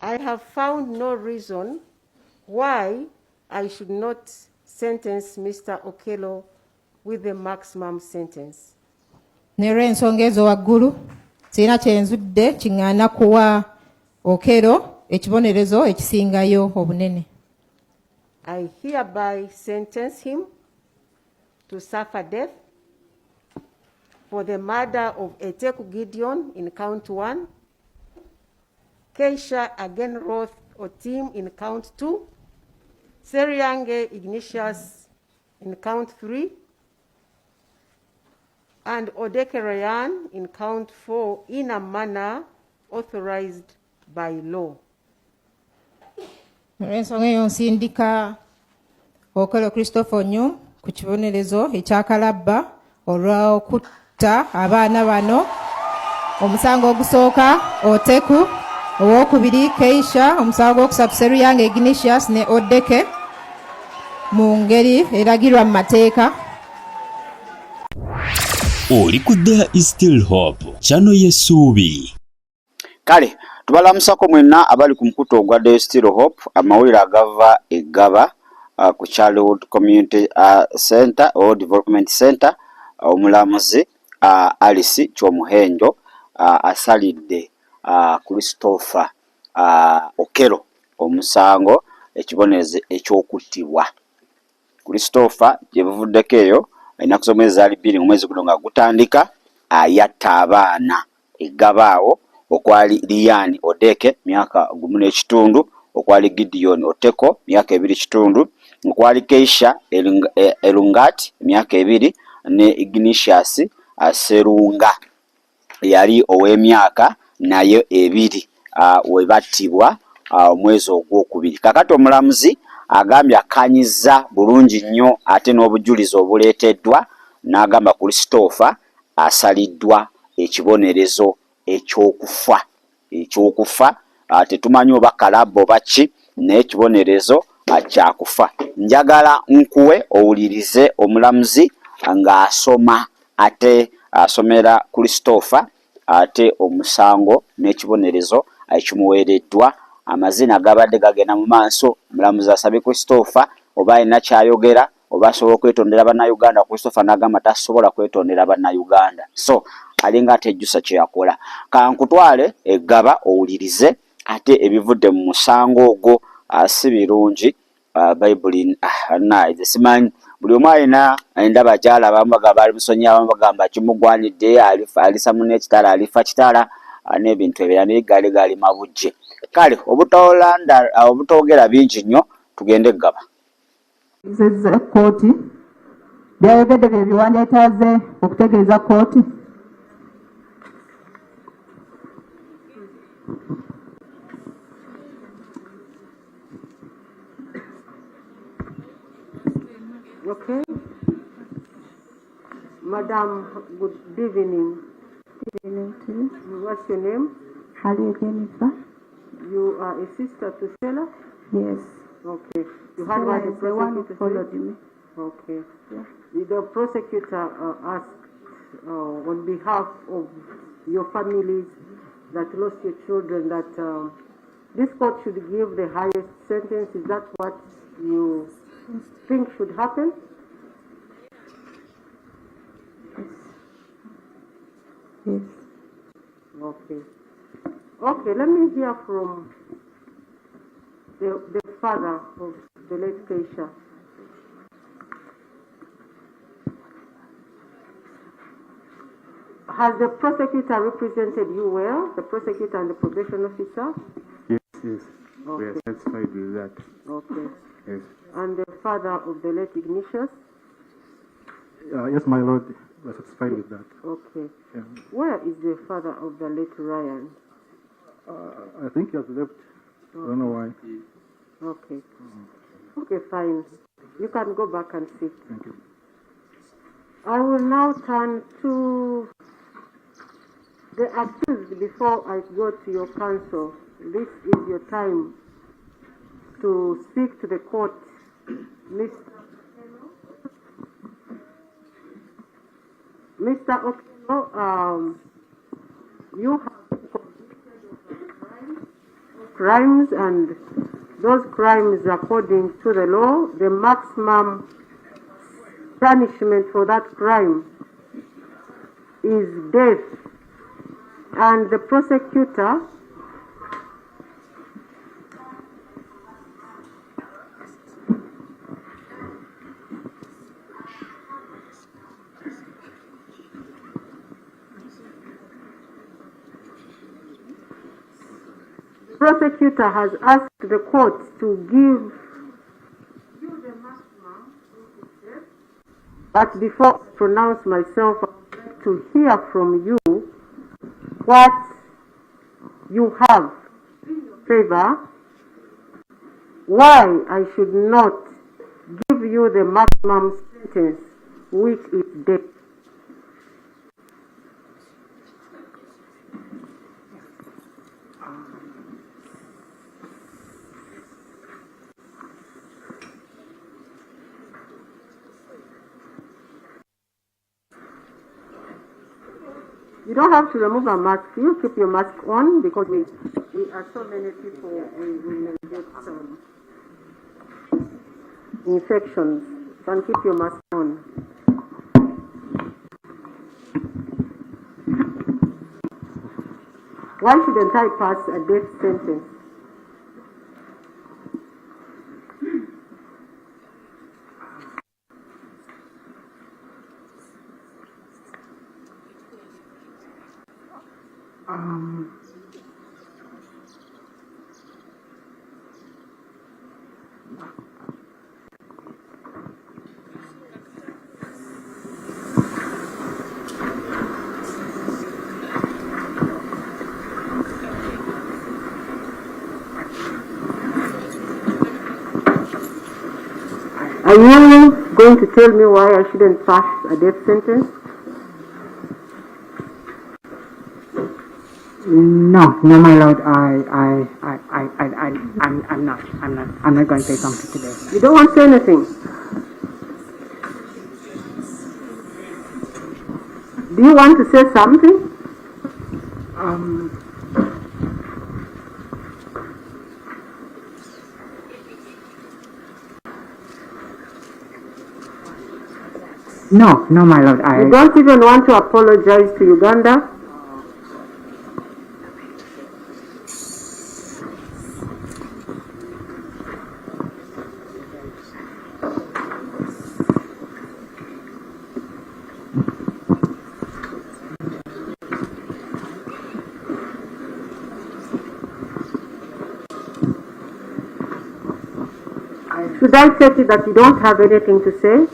I have found no reason why I should not sentence Mr. Okello with the maximum sentence. N'olw'ensonga ezo waggulu sirina kyenzudde kiŋŋaana kuwa Okello ekibonerezo ekisingayo obunene. I hereby sentence him to suffer death for the murder of Eteku Gideon in count 1, Keisha Agenroth Otim in count 2, Seriange Ignatius in count 3, and Odeke Ryan in count 4 in a manner authorized by law. N'olw'ensonga eyo nsindika Okello Christopher Onyo ku kibonerezo ekya Kalaba olw'okutta abaana bano. Omusango ogusooka Oteku, owokubiri Keisha, omusango gwokusatu Seriange Ignatius ne Odeke mu ngeri eragirwa mu mateeka. Oli ku There is Still Hope, channel y'essuubi. Kale tubalamusako mwenna abali ku mukutu ogwa There is Still Hope, amawulire agava eggaba ku Childhood Community Center or Development Center. Omulamuzi Alice Kyomuhenjo asalidde Christopher Okello omusango ekibonerezo ekyokuttibwa. Christopher gyebuvuddeko eyo ennaku z'omwezi zaali 2 omwezi guno nga gutandika ayatta abaana eggabaawo okwali Lian Odeke myaka 1.5, okwali Gideon Oteko myaka 2.5, okwali Keisha Elungat myaka 2 ne Ignatius Serunga yali ow'emyaka nayo 2 webattibwa omwezi ogwokubiri. Kakati omulamuzi agambye akanyiza bulungi nnyo ate n'obujulizi obuleeteddwa n'agamba Christopher asaliddwa ekibonerezo ekyokufa. Tetumanyi oba Kalaba oba ki naye ekibonerezo kyakufa. Njagala nkuwe owulirize omulamuzi ng'asoma ate asomera Christopher ate omusango n'ekibonerezo ekimuweereddwa. Amazina gabadde gagenda mu maaso. Omulamuzi asabye Christopher oba alina kyayogera oba asobola okwetondera bannayuganda. Christopher n'agamba tasobola kwetondera bannayuganda, so alinga atejjusa kye yakola. Kankutwale eggaba owulirize ate ebivudde mu musango ogwo. Si birungi Bayibuli naize simanyi buli omu alina endaba gyala. Abamu bagamba ali musonyi, abamu bagamba kimugwanidde, alisa munne ekitala, alifa kitala n'ebintu ebirala naye gali mabujje. Kale obutogera bingi nnyo tugende eggaba. Kkooti byayogedde bye biwandiitaze okutegeeza kkooti. Okay. Madam, good evening. Good evening to you. What's your name? Harriet Jennifer. You are a sister to Stella? Yes. Okay. You heard Stella what the is the one who prosecutor followed said? me. Okay. Yeah. The prosecutor asked on behalf of your families that lost your children that this court should give the highest sentence. Is that what you think should happen? Yes. Okay. Okay, let me hear from the father of the late Keisha. Has the prosecutor represented you well, the prosecutor and the probation officer? Yes, yes. Okay. We are satisfied with that. Okay. Yes. And the father of the late Ignatius? Yes, my lord, we are satisfied with that. Okay. Yeah. Where is the father of the late Ryan? I think he has left. I don't know why. Okay. Okay, fine. You can go back and sit. Thank you. I will now turn to the accused before I go to your counsel. This is your time to speak to the court. Mr. Okello, you have been convicted of the crime of crimes, and those crimes, according to the law, the maximum punishment for that crime is death. And the prosecutor has asked the court to give you the maximum, but before I pronounce myself, I would like to hear from you what you have in your favor, why I should not give you the maximum sentence, which is death. You don't have to remove a mask. You keep your mask on because we are so many people. We may get some infections. You can keep your mask on. Why shouldn't I pass a death sentence? Are you going to tell me why I shouldn't pass a death sentence? No, my lord, I'm not going to say something today. You don't want to say anything? Do you want to say something? No, my lord, You don't even want to apologize to Uganda? Should I take it that you don't have anything to say?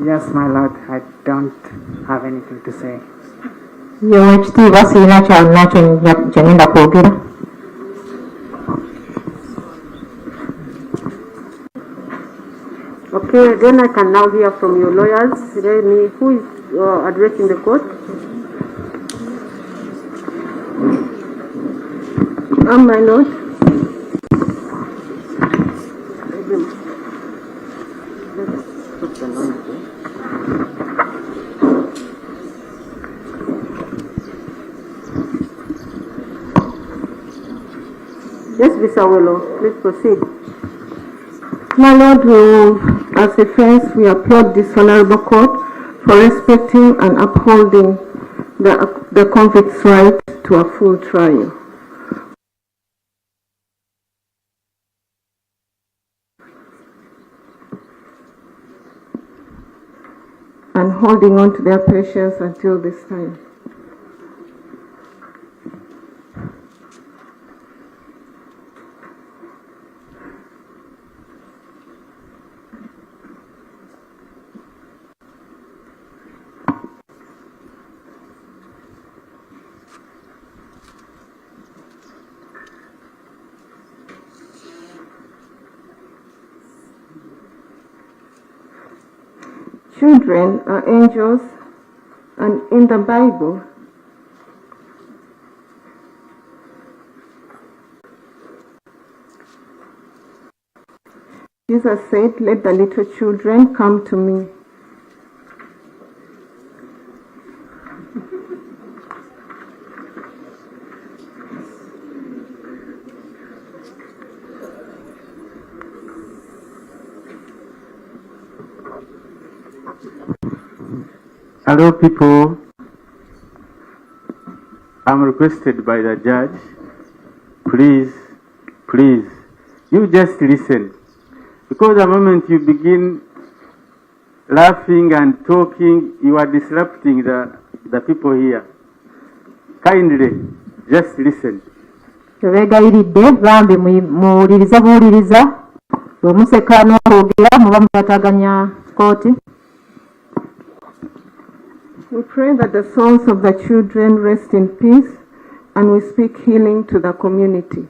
Yes, my lord, I don't have anything to say. Okay, then I can now hear from your lawyers. Who is addressing the court? My lord. Yes, Mr. Okello, please proceed. My lord, as a friends, we applaud this honorable court for respecting and upholding the convict's right to a full trial. And holding on to their patience until this time. Children are angels, and in the Bible, Jesus said, "Let the little children come to me." Hello, people. I'm requested by the judge. Please, you just listen. Because the moment you begin laughing and talking, you are disrupting the people here. Kindly, just listen. Tebeegayiridde bambi muwuliriza buwuliriza bwemuseka n'okwogera muba mubataganya kkooti. We pray that the souls of the children rest in peace and we speak healing to the community.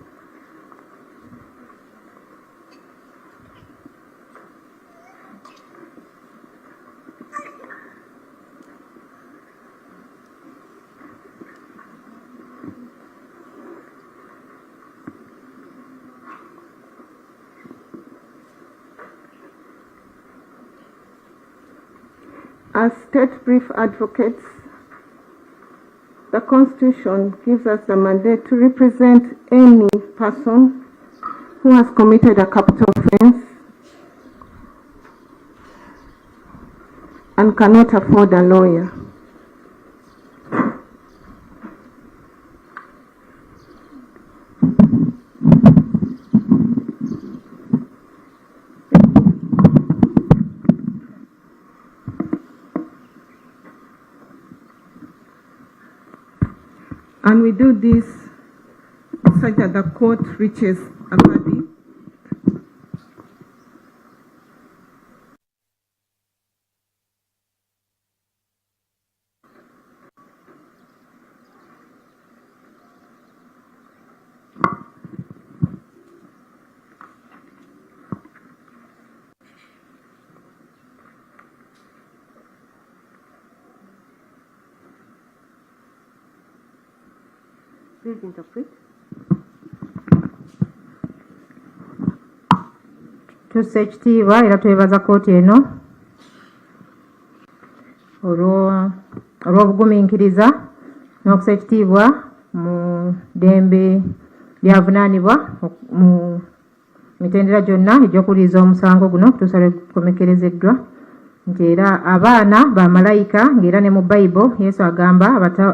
As state brief advocates, the Constitution gives us the mandate to represent any person who has committed a capital offense and cannot afford a lawyer. And we do this such that the court reaches a verdict. Please interpret. Tussa ekitiibwa era twebaza kkooti eno olw'obugumiikiriza n'okussa ekitiibwa mu ddembe lyavunaanibwa mu mitendera gyonna egy'okuwuliriza omusango guno okutuusa lwe gukomekerezeddwa nti era abaana ba malayika ng'era ne mu Bayibuli Yesu agamba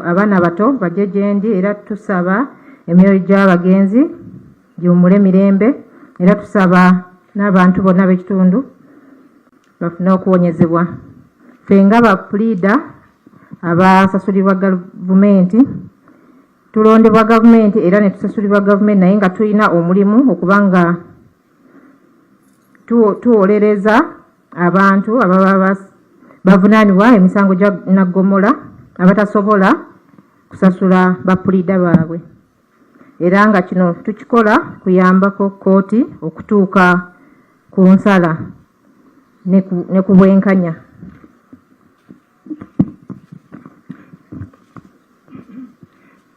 abaana abato bajje gye ndi era tusaba emyoyo gy'abagenzi giwummule mirembe era tusaba n'abantu bonna b'ekitundu bafune okuwonyezebwa. Ffe nga bapuliida abasasulibwa gavumenti tulondebwa gavumenti era ne tusasulibwa gavumenti naye nga tulina omulimu okuba nga tuwolereza abantu ababa bavunaanibwa emisango gya naggomola abatasobola kusasula bapuliida baabwe era nga kino tukikola kuyambako kkooti okutuuka ku nsala ne ku bwenkanya.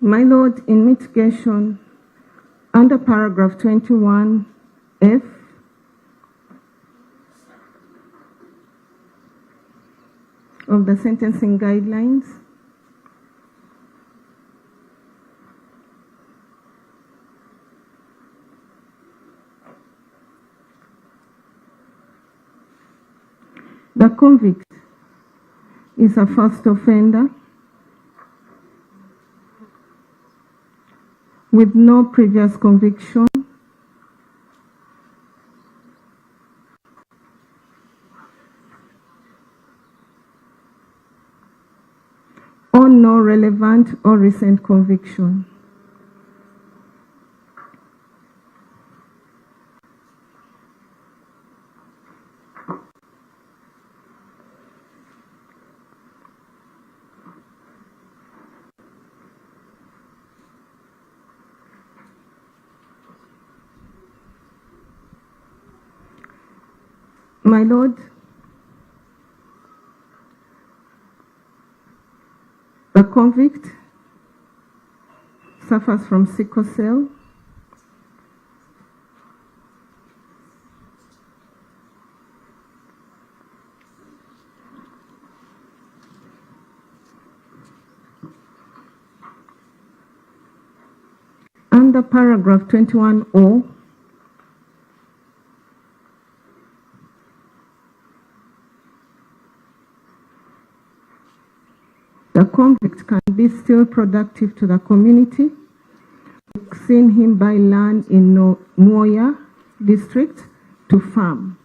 My Lord, in mitigation, under paragraph 21F, of the sentencing guidelines, the convict is a first offender with no previous conviction or no relevant or recent conviction. My Lord, the convict suffers from sickle cell. Under paragraph 21O, convict can be still productive to the community. We've seen him buy land in Moya district to farm.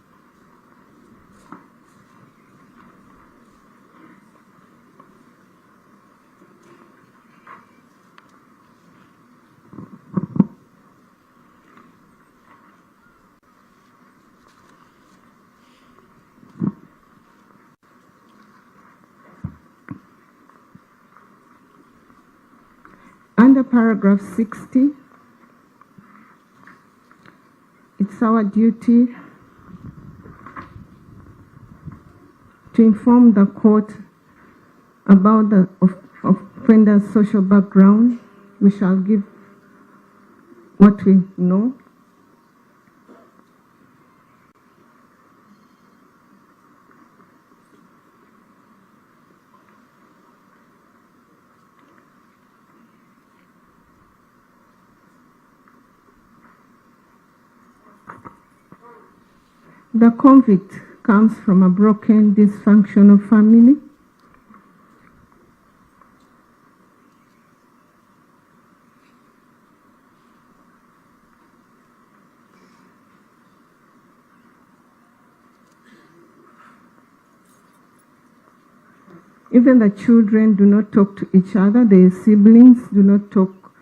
Under paragraph 60, it's our duty to inform the court about the offender's social background. We shall give what we know. The convict comes from a broken, dysfunctional family. Even the children do not talk to each other. Their siblings do not talk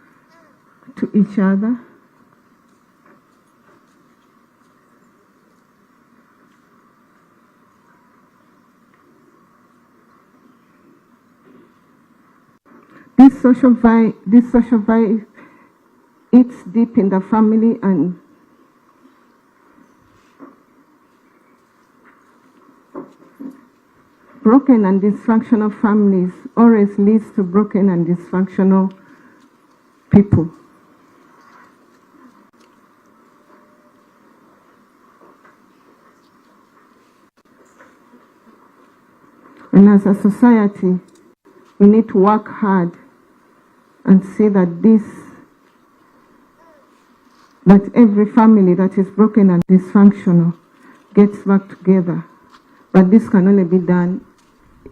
to each other. This social vibe eats deep in the family, and broken and dysfunctional families always leads to broken and dysfunctional people. And as a society, we need to work hard and see that every family that is broken and dysfunctional gets back together. But this can only be done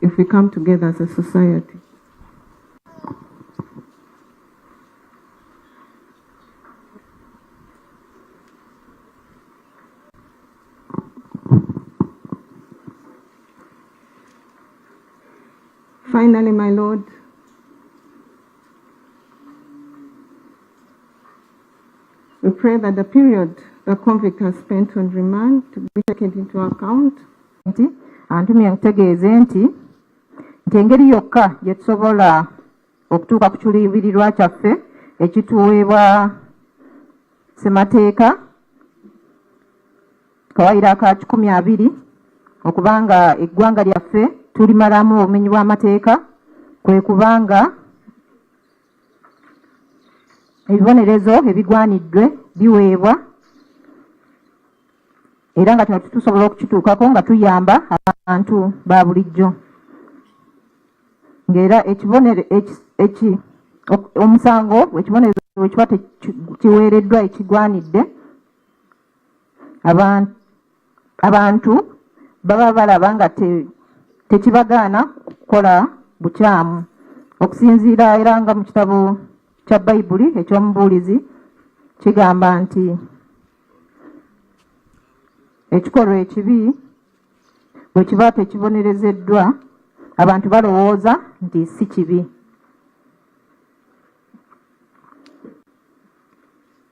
if we come together as a society. Finally, my Lord, we pray that the period the convict has spent on remand to be taken into account. Antumye nkutegeeze nti engeri yokka gye tusobola okutuuka ku kiruubirirwa kyaffe ekituweebwa ssemateeka kawaayiro ka 12 okubanga eggwanga lyaffe tulimalamu obumenyi bw'amateeka kwe kubanga ebibonerezo ebigwaniddwe biweebwa era nga tusobola okukituukako nga tuyamba abantu ba bulijjo. Ng'era omusango ekibonerezo wekiba kiweereddwa ekigwanidde, abantu baba balaba nga tekibagaana kukola bukyamu okusinziira era nga mu kitabo kya Bayibuli eky'omubuulizi kigamba nti ekikolwa ekibi bwe kiba tekibonerezeddwa abantu balowooza nti si kibi.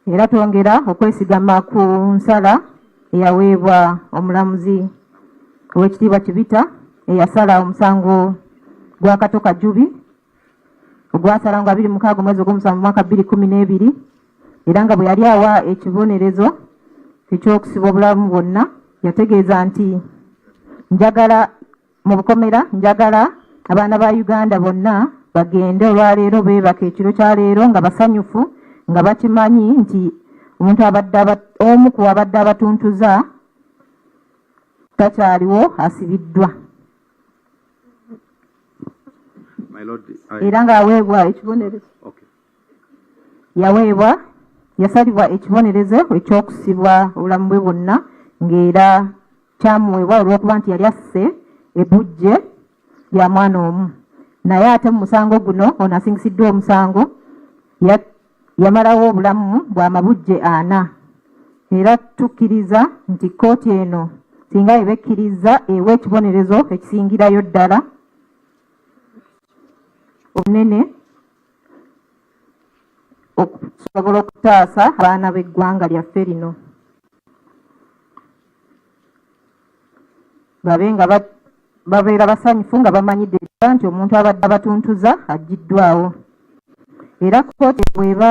Era twongera okwesigama ku nsala eyaweebwa omulamuzi ow'ekitiibwa Kibita eyasala omusango gwa Katoka Jubi ogwasala nga 26 mwezi ogw'omusanvu mwaka 2012 era nga bwe yali awa ekibonerezo eky'okusiba obulamu bwonna yategeeza nti njagala mu bukomera njagala abaana ba Uganda bonna bagende olwaleero beebaka ekiro kya leero nga basanyufu nga bakimanyi nti omuntu omu ku abadde abatuntuza takyaliwo asibiddwa. Era ng'aweebwa ekibonerezo yasalibwa ekibonerezo ekyokusibwa obulamu bwe bwonna ng'era kyamuweebwa olw'okuba nti yali asse ebbujje lya mwana omu. naye ate mu musango guno ono asingisiddwa omusango yamalawo obulamu bwa mabujje 4 era tukkiriza nti kkooti eno singa eba ekkiriza ewa ekibonerezo ekisingirayo ddala obunene okusobola okutaasa abaana b'eggwanga lyaffe lino babe nga babeera basanyufu nga bamanyidde nti omuntu abadde abatuntuza aggiddwawo era kkooti bw'eba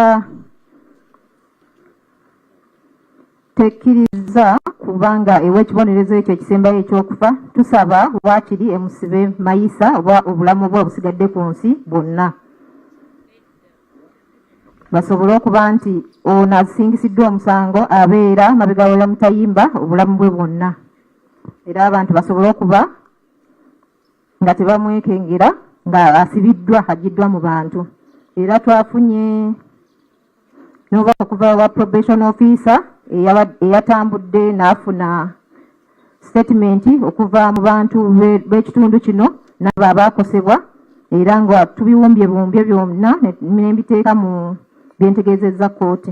tekkiriza kubanga ewa ekibonerezo ekyo ekisembayo ekyokufa tusaba waakiri emusibe mayisa oba obulamu bwe obusigadde ku nsi bwonna basobole okuba nti ono asingisiddwa omusango abeera mabega we bamutayimba obulamu bwe bwonna era abantu basobole okuba nga tebamwekengera nga asibiddwa aggiddwa mu bantu era twafunye n'obubaka okuva wa probation officer eyatambudde n'afuna statement okuva mu bantu b'ekitundu kino nabo abaakosebwa era nga tubiwumbye byonna ne mbiteeka mu byentegeezezza kkooti.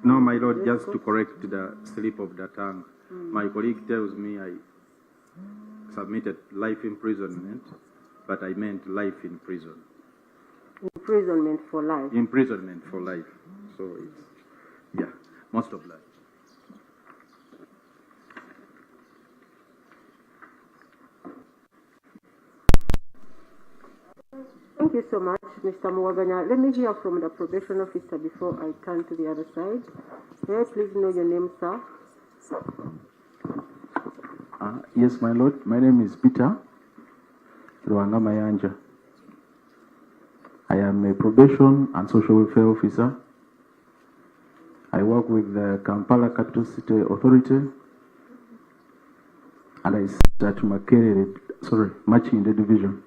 No, my lord, just to correct the slip of the tongue. My colleague tells me I submitted life imprisonment, but I meant life in prison. Imprisonment for life. Imprisonment for life. So it's, yeah, most of life. Thank you so much, Mr. Muwaganya. Let me hear from the probation officer before I turn to the other side. May I please know your name, sir? Yes, my lord. My name is Peter Rwanga Mayanja. I am a probation and social welfare officer. I work with the Kampala Capital City Authority, and I sit at Makinde Division.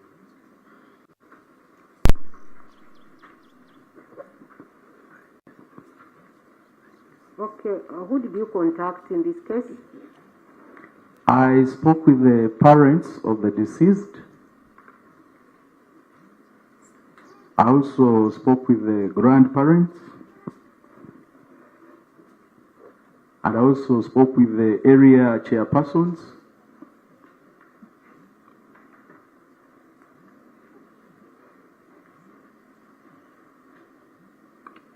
Okay, who did you contact in this case? I spoke with the parents of the deceased. I also spoke with the grandparents. And I also spoke with the area chairpersons.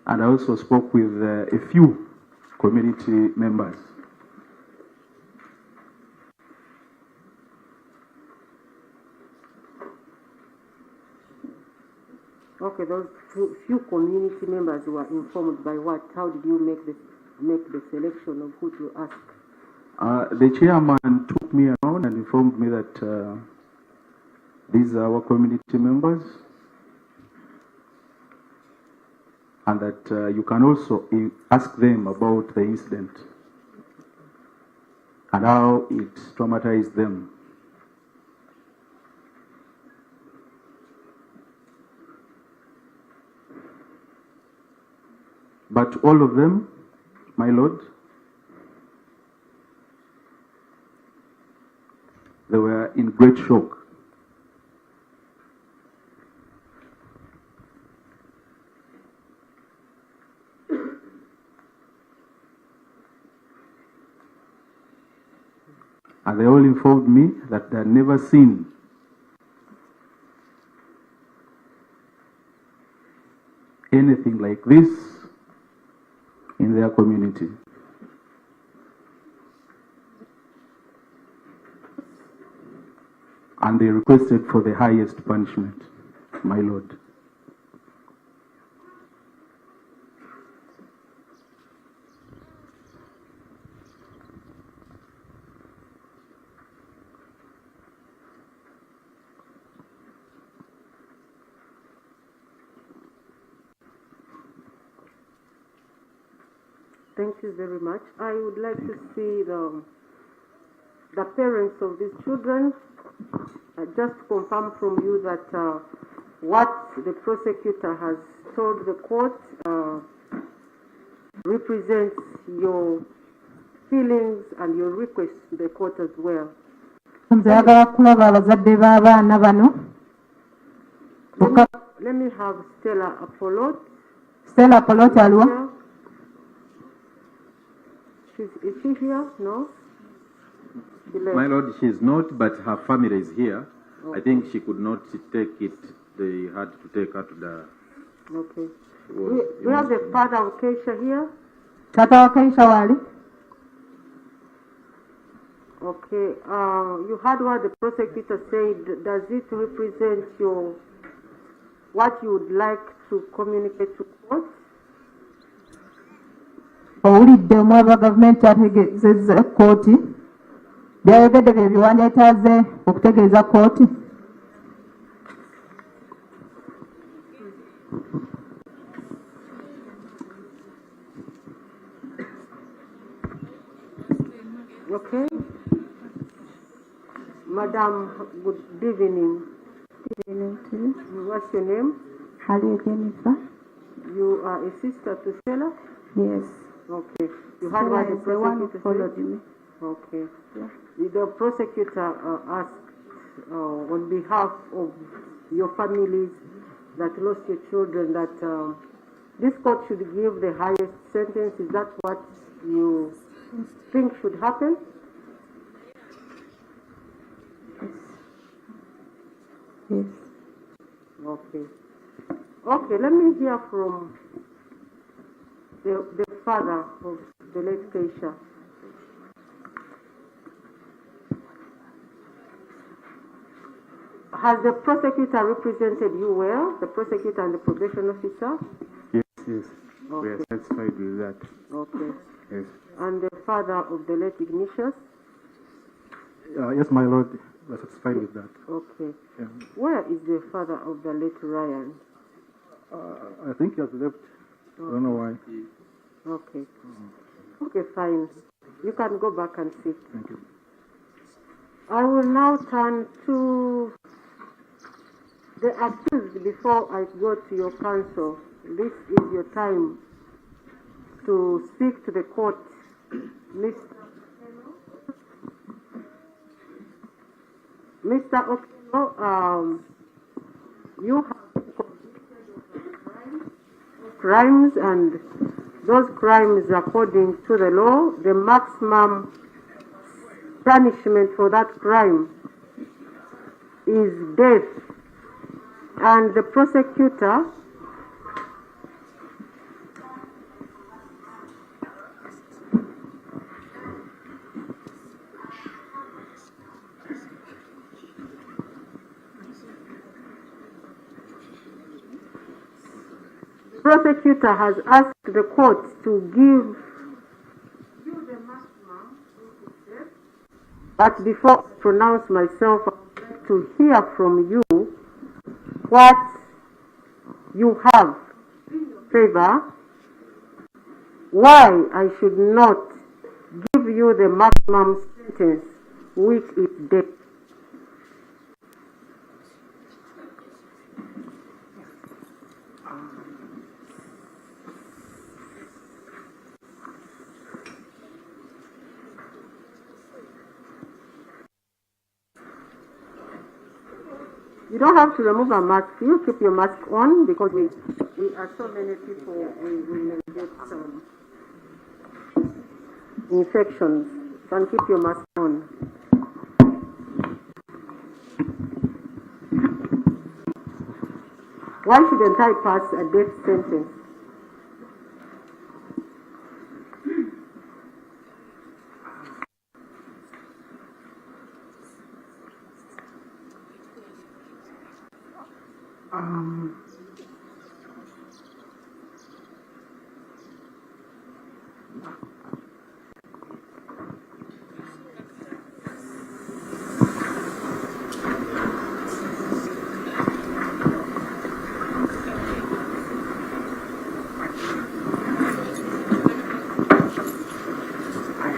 And I also spoke with a few community members. Okay, those few community members were informed by what? How did you make the selection of who to ask? The chairman took me around and informed me that these are our community members, and that you can also ask them about the incident and how it traumatized them. But all of them, my lord, they were in great shock. And they all informed me that they had never seen anything like this in their community. And they requested for the highest punishment, my lord. Thank you very much. I would like to see the parents of these children. Just confirm from you that what the prosecutor has told the court represents your feelings and your request to the court as well. Nzagala kulaba abazadde b'abaana bano. Let me have Stella Apollo. Stella Apollo aliwa? Is she here? No? My Lord, she is not, but her family is here. Okay. I think she could not take it. They had to take her to the... Okay. We have the father of Keisha here. Tata wa Keisha wali? Okay. You heard what the prosecutor said. Does it represent what you would like to communicate to court? Owulidde omwaba gavumenti ategeezezza kkooti byayogedde bye biwandiikitaze okutegeeza kkooti. Okay. Madam, good evening. Good evening to you. What's your name? Halia Jennifer. You are a sister to Stella? Yes. Okay. You heard what the The one who prosecutor followed said? me. Okay. Yeah. The prosecutor asked on behalf of your families that lost your children that this court should give the highest sentence. Is that what you think should happen? Yes. Okay. Okay, let me hear from the father of the late Keisha. Has the prosecutor represented you well, the prosecutor and the probation officer? Yes, yes. We are Okay. satisfied with that. Okay. Yes. And the father of the late Ignatius? Yes, my Lord, we are satisfied with that. Okay. Yeah. Where is the father of the late Ryan? I think he has left. I don't know why. Okay. Okay, fine. You can go back and sit. Thank you. I will now turn to the accused before I go to your counsel. This is your time to speak to the court. Mr. Okello, you have crimes, and those crimes, according to the law, the maximum punishment for that crime is death. And the prosecutor has asked the court to give the maximum, but before I pronounce myself, I would like to hear from you what you have in your favor, why I should not give you the maximum sentence, which is death. You don't have to remove a mask. You keep your mask on because we are so many people. We may get some infections. You can keep your mask on. Why shouldn't I pass a death sentence?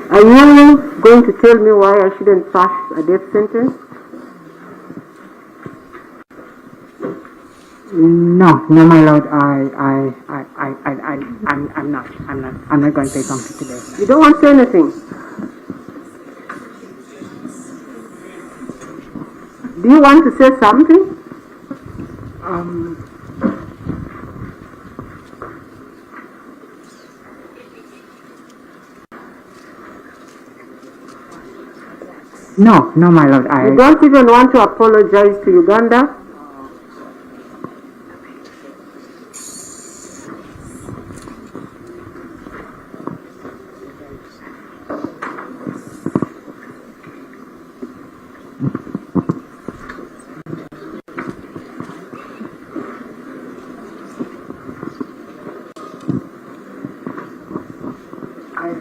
Are you going to tell me why I shouldn't pass a death sentence? No, my lord, I'm not going to say something today. You don't want to say anything? Do you want to say something? No, my lord. You don't even want to apologize to Uganda?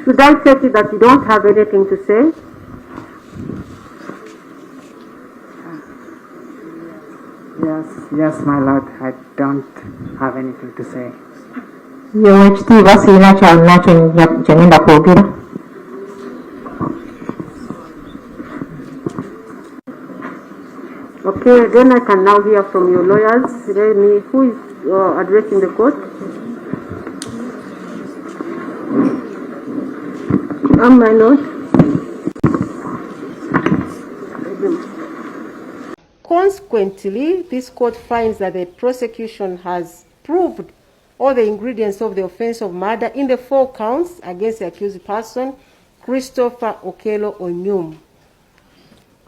Should I take it that you don't have anything to say? Yes, my lord. I don't have anything to say. Your ekitiibwa sirina kyalina kyengenda kwogera. Okay, then I can now hear from your lawyers. Who is addressing the court? My lord. Consequently, this court finds that the prosecution has proved all the ingredients of the offense of murder in the 4 counts against the accused person, Christopher Okello Onyum.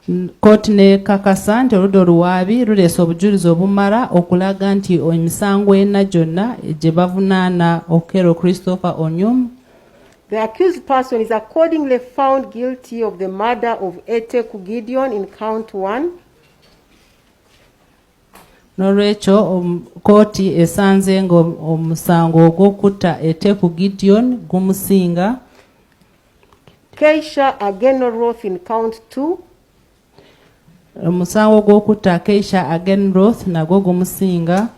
Kkooti nekakasa nti oludda oluwaabi luleese obujulizi obumala okulaga nti emisango ena gyonna gye bavunaana Okello Christopher Onyum. The accused person is accordingly found guilty of the murder of Eteku Gideon in count 1. N'olwekyo kkooti esanze ng'omusango ogw'okutta Eteku Gideon gumusinga. Keisha Agenoroth in count 2. Omusango gw'okutta Keisha Agenroth nagwo gumusinga.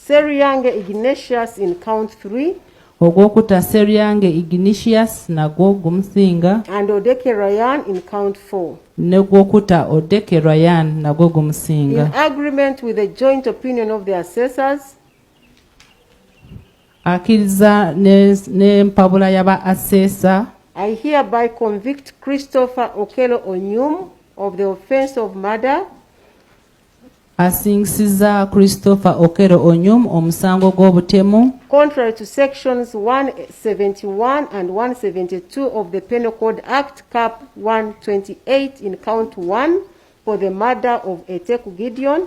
Seryange Ignatius in count 3. Ogw'okutta Seryange Ignatius nagwo gumusinga. And Odeke Ryan in count 4. Negw'okutta Odeke Ryan nagwo gumusinga. In agreement with the joint opinion of the assessors, akkiriza n'empabula y'aba assessor, I hereby convict Christopher Okello Onyum of the offense of murder. Asingisiza Christopher Okello Onyum omusango gw'obutemu. Contrary to sections 171 and 172 of the Penal Code Act, Cap 128 in count 1 for the murder of Eteku Gideon.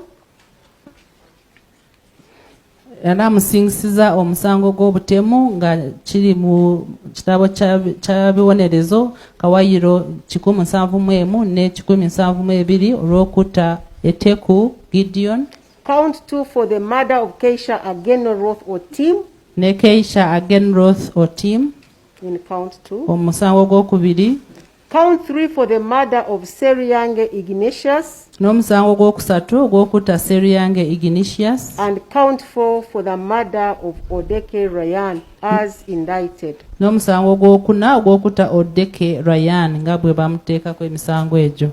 Era amusingisiza omusango gw'obutemu nga kiri mu kitabo kya bibonerezo Kawayiro 171 ne 172 olw'okutta Eteku Gideon. Count 2 for the murder of Keisha Agenoroth Otim. Ne Keisha Agenroth Otim. In count 2. Omusango gw'okubiri. Count 3 for the murder of Seryange Ignatius. N'omusango gw'okusatu ogw'okutta Seryange Ignatius. And count 4 for the murder of Odeke Ryan as indicted. N'omusango gw'okuna ogw'okutta Odeke Ryan nga bwe bamuteekako emisango egyo.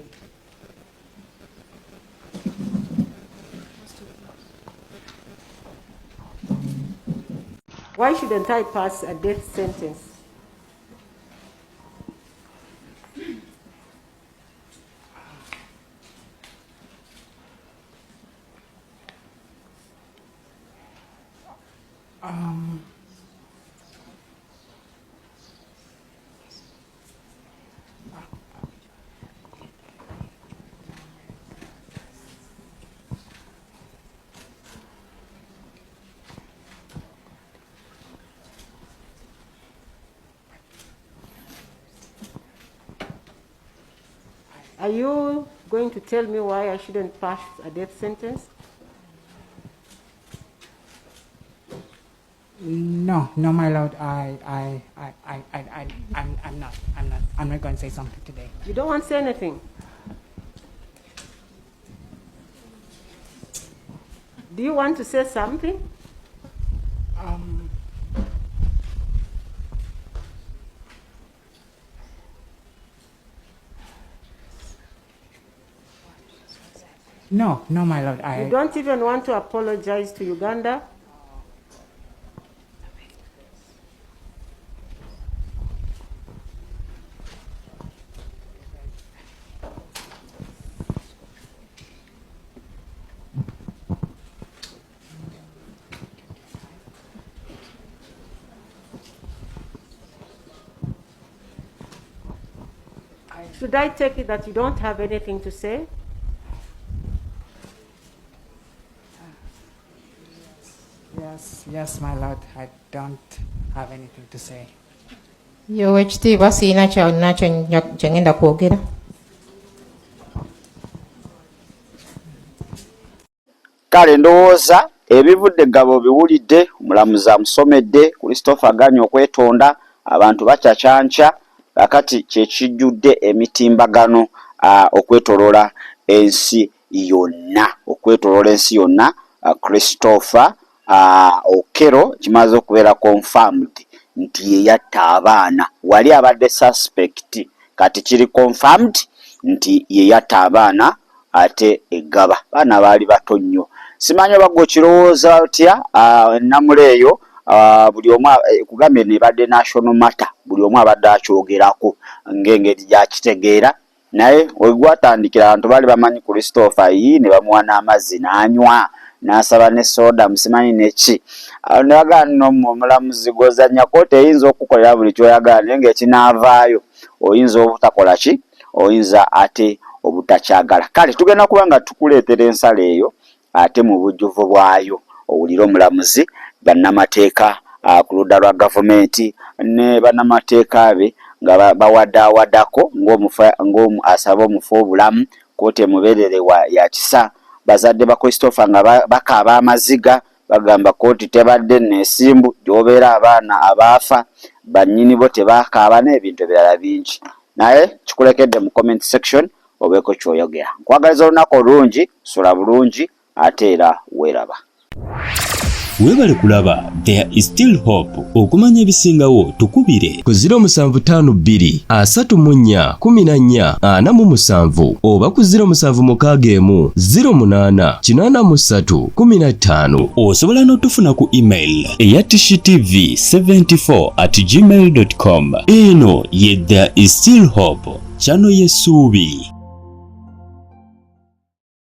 Why shouldn't I pass a death sentence? Are you going to tell me why I shouldn't pass a death sentence? No, my lord. I'm not going to say something today. You don't want to say anything? Do you want to say something? No, my lord. You don't even want to apologize to Uganda? Should I take it that you don't have anything to say? Yes, my lord, I don't have anything to say. Yo ekitiibwa siina kyonna kye ngenda kwogera. Kale ndowooza ebivudde gabo biwulidde, omulamuzi amusomedde, Christopher aganye okwetonda, abantu bacacanca, kakati kyekijjudde emitimbagano okwetolola ensi yonna, Christopher Okello kimaze okubeera confirmed nti ye yatta abaana. Wali abadde suspect, kati kiri confirmed nti ye yatta abaana ate eggaba. Baana baali bato nnyo. Simanyi oba gwe kirowooza otya Namuleeyo, buli omu kugambye nebadde national matter, buli omu abadde akyogerako ng'engeri gyakitegeera, naye wegwatandikira abantu baali bamanyi Christopher ne bamuwa n'amazzi n'anywa, n'asaba ne soda, musimanyi neki. Nagano omulamuzi gw'ozannya kkooti eyinza okukolera buli ky'oyagala, naye ng'ekinaavaayo oyinza obutakola ki, oyinza ate obutakyagala. Kale tugenda kuba nga tukuleetera ensala eyo ate mu bujjuvu bwayo owulire omulamuzi, bannamateeka ku ludda lwa gavumenti ne bannamateeka be nga bawaddaako ng'omu asaba omufu obulamu, kkooti emubeerere ya kisa. Bazadde ba Christopher nga bakaaba amaziga bagamba kkooti tebadde neesimbu gy'obeera abaana abaafa, bannyini bo tebakaaba n'ebintu ebirala bingi. Naye kikulekedde mu comment section obeeko ky'oyogera. Nkwagaliza olunaku olungi, sula bulungi ate era weeraba. Weebale kulaba There is Still Hope. Okumanya ebisingawo tukubire ku 0752 34 14 47 oba ku 0761 08 83 15. Osobola n'otufuna ku email eya tishtv74@gmail.com. Eno ye There is Still Hope, channel y'essuubi.